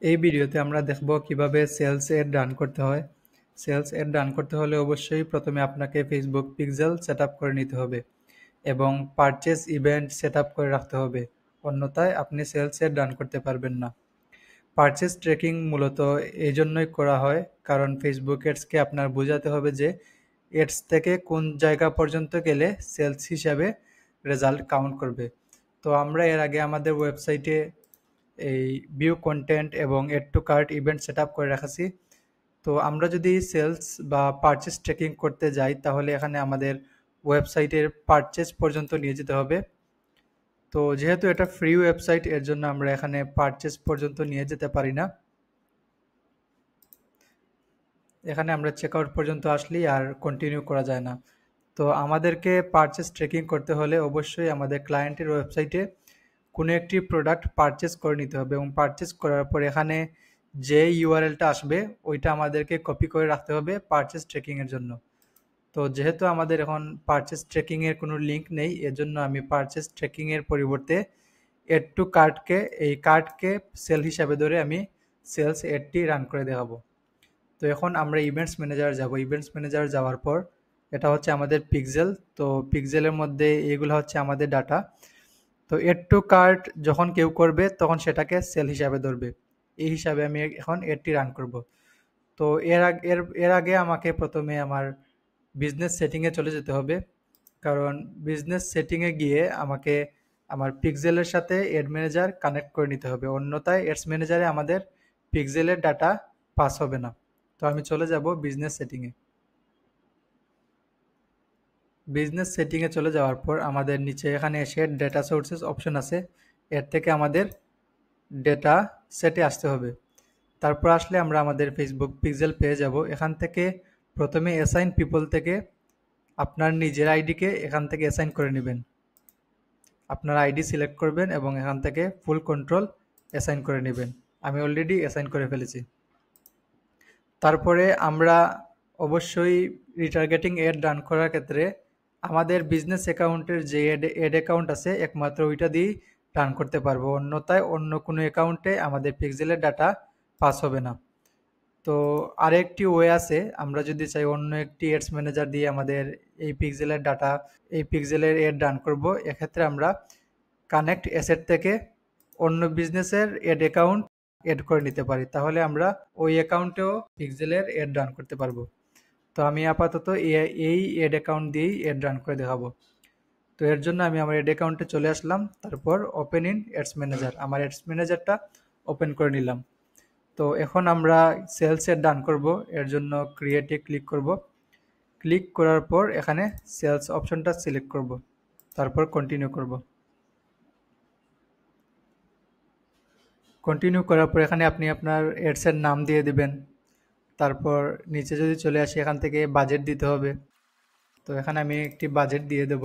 এই ভিডিওতে আমরা দেখব কিভাবে সেলস এড রান করতে হয়। সেলস এড রান করতে হলে অবশ্যই প্রথমে আপনাকে ফেসবুক পিক্সেল সেটআপ করে নিতে হবে এবং পারচেজ ইভেন্ট সেটআপ করে রাখতে হবে, অন্যথায় আপনি সেলস এড রান করতে পারবেন না। পারচেজ ট্র্যাকিং মূলত এই জন্যই করা হয় কারণ ফেসবুক এডসকে আপনার বোঝাতে হবে যে এডস থেকে কোন জায়গা পর্যন্ত গেলে সেলস হিসাবে রেজাল্ট কাউন্ট করবে। তো আমরা এর আগে আমাদের ওয়েবসাইটে এই ভিউ কন্টেন্ট এবং add to cart event set up করে রাখাছি। তো আমরা যদি সেলস বা পারচেস ট্র্যাকিং করতে যাই তাহলে এখানে আমাদের ওয়েবসাইটের পারচেস পর্যন্ত নিয়ে যেতে হবে। তো যেহেতু এটা ফ্রি ওয়েবসাইট এর জন্য আমরা এখানে পারচেস পর্যন্ত নিয়ে যেতে পারি না। এখানে আমরা চেকআউট পর্যন্ত আসলেই আর কন্টিনিউ করা যায় না। তো আমাদেরকে পারচেস ট্র্যাকিং করতে হলে অবশ্যই আমাদের ক্লায়েন্টের ওয়েবসাইটে কোনো একটি প্রোডাক্ট পারচেস করে নিতে হবে এবং পারচেস করার পর এখানে যে ইউআরএলটা আসবে ওইটা আমাদেরকে কপি করে রাখতে হবে পারচেস ট্র্যাকিংয়ের জন্য। তো যেহেতু আমাদের এখন পারচেস ট্র্যাকিংয়ের কোনো লিঙ্ক নেই, এজন্য আমি পারচেস ট্র্যাকিংয়ের পরিবর্তে এড টু কার্টকে এই কার্টকে সেল হিসাবে ধরে আমি সেলস এডটি রান করে দেখাবো। তো এখন আমরা ইভেন্টস ম্যানেজার যাব। ইভেন্টস ম্যানেজার যাওয়ার পর এটা হচ্ছে আমাদের পিক্সেল। তো পিক্সেলের মধ্যে এগুলো হচ্ছে আমাদের ডাটা। তো এড টু কার্ট যখন কেউ করবে তখন সেটাকে সেল হিসাবে ধরবে। এই হিসাবে আমি এখন এডটি রান করব। তো এর আগে আমাকে প্রথমে আমার বিজনেস সেটিংয়ে চলে যেতে হবে, কারণ বিজনেস সেটিংয়ে গিয়ে আমাকে আমার পিক্সেলের সাথে এড ম্যানেজার কানেক্ট করে নিতে হবে, অন্যথায় এডস ম্যানেজারে আমাদের পিক্সেলের ডাটা পাস হবে না। তো আমি চলে যাব বিজনেস সেটিংয়ে। বিজনেস সেটিংয়ে চলে যাওয়ার পর আমাদের নিচে এখানে এসে ডেটা সোর্সেস অপশন আছে, এর থেকে আমাদের ডেটা সেটে আসতে হবে। তারপর আসলে আমরা আমাদের ফেসবুক পিক্সেল পেয়ে যাব। এখান থেকে প্রথমে অ্যাসাইন পিপল থেকে আপনার নিজের আইডিকে এখান থেকে অ্যাসাইন করে নেবেন। আপনার আইডি সিলেক্ট করবেন এবং এখান থেকে ফুল কন্ট্রোল অ্যাসাইন করে নেবেন। আমি অলরেডি অ্যাসাইন করে ফেলেছি। তারপরে আমরা অবশ্যই রিটার্গেটিং এড রান করার ক্ষেত্রে আমাদের বিজনেস অ্যাকাউন্টের যে এড অ্যাকাউন্ট আছে একমাত্র ওইটা দিয়েই রান করতে পারবো, অন্যথায় অন্য কোনো অ্যাকাউন্টে আমাদের পিক্সেলের ডাটা পাস হবে না। তো আরেকটি ওয়ে আছে, আমরা যদি চাই অন্য একটি এডস ম্যানেজার দিয়ে আমাদের এই পিক্সেলের ডাটা এই পিক্সেলের এড রান করব, এক্ষেত্রে আমরা কানেক্ট অ্যাসেট থেকে অন্য বিজনেসের এড অ্যাকাউন্ট এড করে নিতে পারি, তাহলে আমরা ওই অ্যাকাউন্টেও পিক্সেলের এড রান করতে পারবো। তো আমি আপাতত এই এড অ্যাকাউন্ট দিয়েই এড রান করে দেখাবো। তো এর জন্য আমি আমার এড অ্যাকাউন্টে চলে আসলাম, তারপর ওপেন ইন এডস ম্যানেজার, আমার এডস ম্যানেজারটা ওপেন করে নিলাম। তো এখন আমরা সেলস এড রান করব, এর জন্য ক্রিয়েটে ক্লিক করব। ক্লিক করার পর এখানে সেলস অপশনটা সিলেক্ট করব, তারপর কন্টিনিউ করব। কন্টিনিউ করার পর এখানে আপনি আপনার এডসের নাম দিয়ে দিবেন। তারপর নিচে যদি চলে আসি এখান থেকে বাজেট দিতে হবে। তো এখানে আমি একটি বাজেট দিয়ে দেব।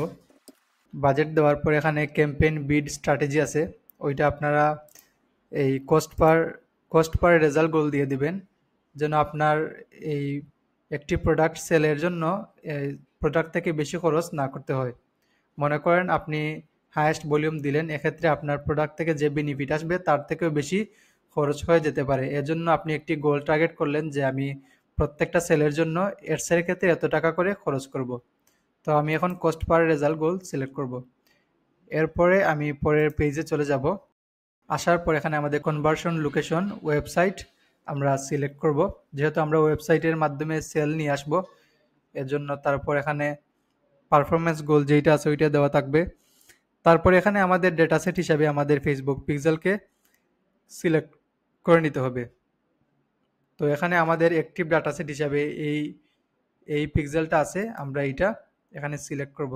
বাজেট দেওয়ার পর এখানে ক্যাম্পেইন বিড স্ট্র্যাটেজি আছে, ওইটা আপনারা এই কস্ট পার রেজাল্ট গোল দিয়ে দিবেন, যেন আপনার এই একটি প্রোডাক্ট সেলের জন্য প্রোডাক্ট থেকে বেশি খরচ না করতে হয়। মনে করেন আপনি হায়েস্ট ভলিউম দিলেন, এক্ষেত্রে আপনার প্রোডাক্ট থেকে যে বেনিফিট আসবে তার থেকেও বেশি খরচ হয়ে যেতে পারে। এজন্য আপনি একটি গোল টার্গেট করলেন যে আমি প্রত্যেকটা সেলের জন্য এডসের ক্ষেত্রে এত টাকা করে খরচ করব। তো আমি এখন কস্ট পার রেজাল্ট গোল সিলেক্ট করব। এরপরে আমি পরের পেজে চলে যাব। আসার পর এখানে আমাদের কনভার্সন লোকেশন ওয়েবসাইট আমরা সিলেক্ট করব, যেহেতু আমরা ওয়েবসাইটের মাধ্যমে সেল নিয়ে আসব এর জন্য। তারপর এখানে পারফরমেন্স গোল যেইটা আছে ওইটা দেওয়া থাকবে। তারপর এখানে আমাদের ডেটা সেট হিসাবে আমাদের ফেসবুক পিক্সেলকে সিলেক্ট করে নিতে হবে। তো এখানে আমাদের অ্যাক্টিভ ডাটা সেট হিসাবে এই এই পিক্সেলটা আছে, আমরা এইটা এখানে সিলেক্ট করব।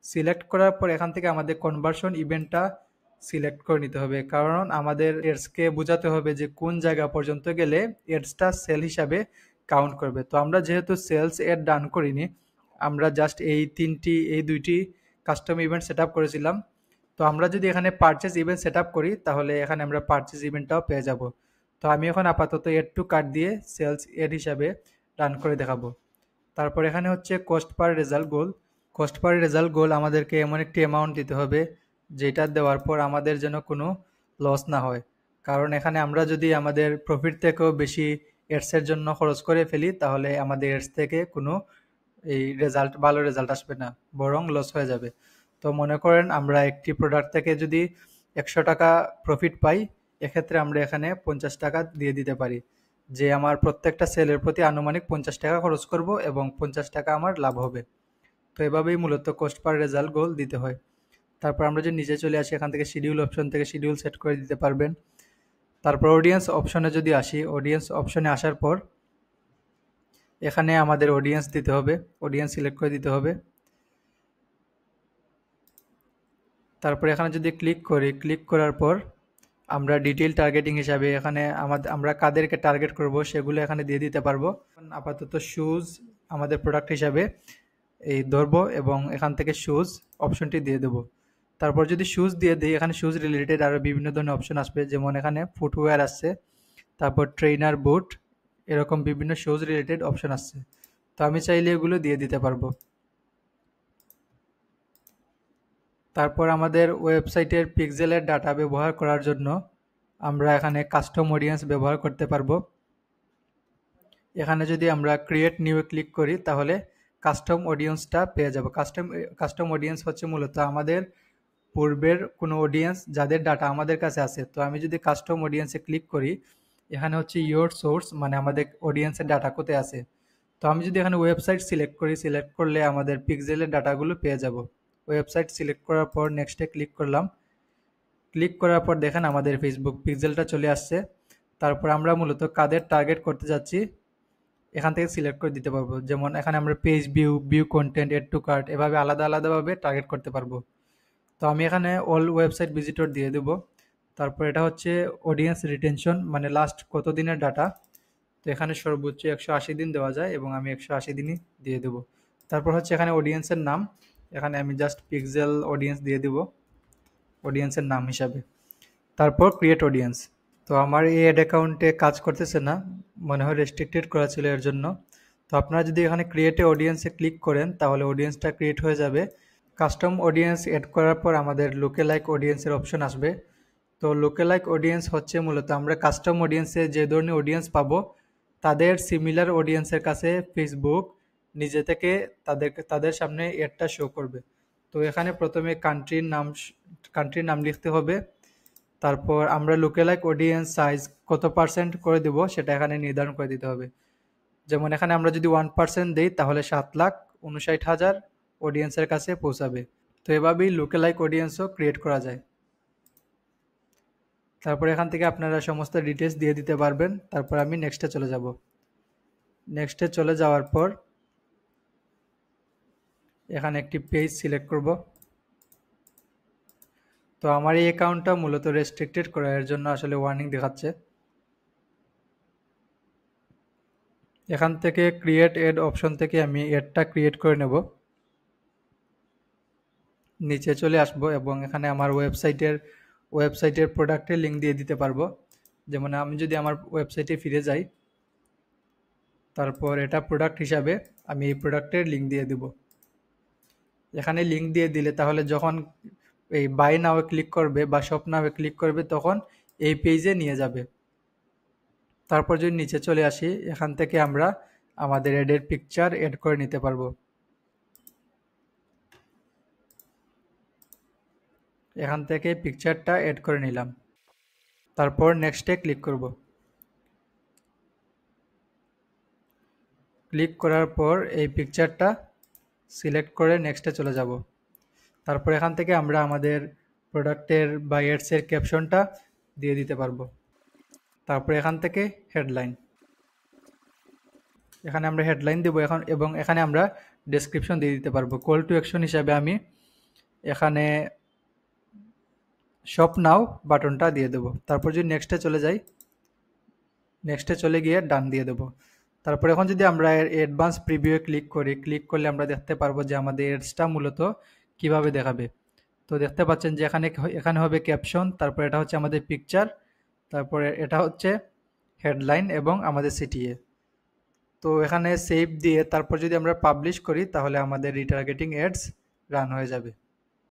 সিলেক্ট করার পর এখান থেকে আমাদের কনভার্সন ইভেন্টটা সিলেক্ট করে নিতে হবে, কারণ আমাদের এডসকে বোঝাতে হবে যে কোন জায়গা পর্যন্ত গেলে এডসটা সেল হিসাবে কাউন্ট করবে। তো আমরা যেহেতু সেলস এড ডান করিনি, আমরা জাস্ট এই দুইটি কাস্টম ইভেন্ট সেট আপ করেছিলাম। তো আমরা যদি এখানে পারচেজ ইভেন্ট সেট আপ করি তাহলে এখানে আমরা পারচেজ ইভেন্টটাও পেয়ে যাব। তো আমি এখন আপাতত এড টু কার্ট দিয়ে সেলস এড হিসাবে রান করে দেখাবো। তারপর এখানে হচ্ছে কস্ট পার রেজাল্ট গোল। কস্ট পার রেজাল্ট গোল আমাদেরকে এমন একটি অ্যামাউন্ট দিতে হবে যেটা দেওয়ার পর আমাদের যেন কোনো লস না হয়। কারণ এখানে আমরা যদি আমাদের প্রফিট থেকেও বেশি এডসের জন্য খরচ করে ফেলি তাহলে আমাদের এডস থেকে কোনো ভালো রেজাল্ট আসবে না, বরং লস হয়ে যাবে। তো মনে করেন আমরা একটি প্রোডাক্ট থেকে যদি 100 টাকা প্রফিট পাই, এক্ষেত্রে আমরা এখানে 50 টাকা দিয়ে দিতে পারি, যে আমার প্রত্যেকটা সেলের প্রতি আনুমানিক 50 টাকা খরচ করব এবং 50 টাকা আমার লাভ হবে। তো এভাবেই মূলত কস্ট পার রেজাল্ট গোল দিতে হয়। তারপর আমরা যদি নিচে চলে আসি, এখান থেকে শিডিউল অপশন থেকে শিডিউল সেট করে দিতে পারবেন। তারপর অডিয়েন্স অপশনে যদি আসি, অডিয়েন্স অপশনে আসার পর এখানে আমাদের অডিয়েন্স দিতে হবে, অডিয়েন্স সিলেক্ট করে দিতে হবে। তারপর এখানে যদি ক্লিক করি, ক্লিক করার পর আমরা ডিটেইল টার্গেটিং হিসাবে এখানে আমরা কাদেরকে টার্গেট করব সেগুলো এখানে দিয়ে দিতে পারবো। আপাতত শুজ আমাদের প্রোডাক্ট হিসাবে ধরবো এবং এখান থেকে শুজ অপশনটি দিয়ে দেবো। তারপর যদি শুজ দিয়ে দিই, এখানে শুজ রিলেটেড আরও বিভিন্ন ধরনের অপশন আসবে, যেমন এখানে ফুটওয়্যার আসছে, তারপর ট্রেনার বুট, এরকম বিভিন্ন শুজ রিলেটেড অপশন আসছে। তো আমি চাইলে এগুলো দিয়ে দিতে পারবো। তারপর আমাদের ওয়েবসাইটের পিক্সেলের ডাটা ব্যবহার করার জন্য আমরা এখানে কাস্টম অডিয়েন্স ব্যবহার করতে পারবো। এখানে যদি আমরা ক্রিয়েট নিউ ক্লিক করি তাহলে কাস্টম অডিয়েন্সটা পেয়ে যাব। কাস্টম অডিয়েন্স হচ্ছে মূলত আমাদের পূর্বের কোনো অডিয়েন্স যাদের ডাটা আমাদের কাছে আছে। তো আমি যদি কাস্টম অডিয়েন্সে ক্লিক করি, এখানে হচ্ছে ইয়োর সোর্স, মানে আমাদের অডিয়েন্সের ডাটা কোথায় আছে। তো আমি যদি এখানে ওয়েবসাইট সিলেক্ট করি, সিলেক্ট করলে আমাদের পিক্সেলের ডাটাগুলো পেয়ে যাব। ওয়েবসাইট সিলেক্ট করার পর নেক্সটে ক্লিক করলাম। ক্লিক করার পর দেখেন আমাদের ফেসবুক পিক্সেলটা চলে আসছে। তারপর আমরা মূলত কাদের টার্গেট করতে যাচ্ছি এখান থেকে সিলেক্ট করে দিতে পারবো। যেমন এখানে আমরা page view, view content, add to cart, এভাবে আলাদা আলাদাভাবে টার্গেট করতে পারবো। তো আমি এখানে অল ওয়েবসাইট ভিজিটর দিয়ে দেবো। তারপর এটা হচ্ছে অডিয়েন্স রিটেনশন, মানে লাস্ট কত দিনের ডাটা। তো এখানে সর্বোচ্চ 180 দিন দেওয়া যায় এবং আমি 180 দিনই দিয়ে দেবো। তারপর হচ্ছে এখানে অডিয়েন্সের নাম, এখানে আমি জাস্ট পিক্সেল অডিয়েন্স দিয়ে দেবো অডিয়েন্সের নাম হিসাবে। তারপর ক্রিয়েট অডিয়েন্স। তো আমার এই অ্যাড অ্যাকাউন্টে কাজ করতেছে না, মনে হয় রেস্ট্রিক্টেড করা ছিল এর জন্য। তো আপনারা যদি এখানে ক্রিয়েটে অডিয়েন্সে ক্লিক করেন তাহলে অডিয়েন্সটা ক্রিয়েট হয়ে যাবে। কাস্টম অডিয়েন্স এড করার পর আমাদের লুকেলাইক অডিয়েন্সের অপশন আসবে। তো লুকেলাইক অডিয়েন্স হচ্ছে মূলত আমরা কাস্টম অডিয়েন্সে যে ধরনের অডিয়েন্স পাবো তাদের সিমিলার অডিয়েন্সের কাছে ফেসবুক নিজে থেকে তাদের সামনে এডটা শো করবে। তো এখানে প্রথমে কান্ট্রির নাম লিখতে হবে। তারপর আমরা লুকেলাইক অডিয়েন্স সাইজ কত পার্সেন্ট করে দেব সেটা এখানে নির্ধারণ করে দিতে হবে। যেমন এখানে আমরা যদি 1% দিই তাহলে 7,59,000 অডিয়েন্সের কাছে পৌঁছাবে। তো এভাবেই লুকেলাইক অডিয়েন্সও ক্রিয়েট করা যায়। তারপর এখান থেকে আপনারা সমস্ত ডিটেলস দিয়ে দিতে পারবেন। তারপর আমি নেক্সটে চলে যাব। নেক্সটে চলে যাওয়ার পর এখানে একটি পেজ সিলেক্ট করব। তো আমার এই অ্যাকাউন্টটা মূলত রেস্ট্রিক্টেড করা, এর জন্য আসলে ওয়ার্নিং দেখাচ্ছে। এখান থেকে ক্রিয়েট এড অপশন থেকে আমি এডটা ক্রিয়েট করে নেব। নিচে চলে আসব এবং এখানে আমার ওয়েবসাইটের প্রোডাক্টের লিঙ্ক দিয়ে দিতে পারবো। যেমন আমি যদি আমার ওয়েবসাইটে ফিরে যাই, তারপর এটা প্রোডাক্ট হিসাবে আমি এই প্রোডাক্টের লিঙ্ক দিয়ে দেব। এখানে লিঙ্ক দিয়ে দিলে তাহলে যখন এই বাই নাও ক্লিক করবে বা শপ নাও ক্লিক করবে তখন এই পেজে নিয়ে যাবে। তারপর যদি নিচে চলে আসি, এখান থেকে আমরা আমাদের অ্যাডের পিকচার এড করে নিতে পারবো। এখান থেকে পিকচারটা এড করে নিলাম। তারপর নেক্সটে ক্লিক করব। ক্লিক করার পর এই পিকচারটা সিলেক্ট করে নেক্সটে চলে যাব। তারপর এখান থেকে আমরা আমাদের প্রোডাক্টের বা এডসের ক্যাপশনটা দিয়ে দিতে পারবো। তারপর এখান থেকে হেডলাইন, এখানে আমরা হেডলাইন দেবো এবং এখানে আমরা ডেসক্রিপশন দিয়ে দিতে পারবো। কল টু অ্যাকশন হিসাবে আমি এখানে শপ নাও বাটনটা দিয়ে দেবো। তারপর যদি নেক্সটে চলে যাই, নেক্সটে চলে গিয়ে ডান দিয়ে দেবো। তারপর এখন যদি আমরা অ্যাডভান্স প্রিভিউ ক্লিক করি, ক্লিক করলে আমরা দেখতে পারবো যে আমাদের এডসটা মূলত কিভাবে দেখাবে। তো দেখতে পাচ্ছেন যে এখানে হবে ক্যাপশন, তারপর এটা হচ্ছে আমাদের পিকচার, তারপরে এটা হচ্ছে হেডলাইন এবং আমাদের সিটিএ। তো এখানে সেভ দিয়ে তারপর যদি আমরা পাবলিশ করি তাহলে আমাদের রিটার্গেটিং অ্যাডস রান হয়ে যাবে।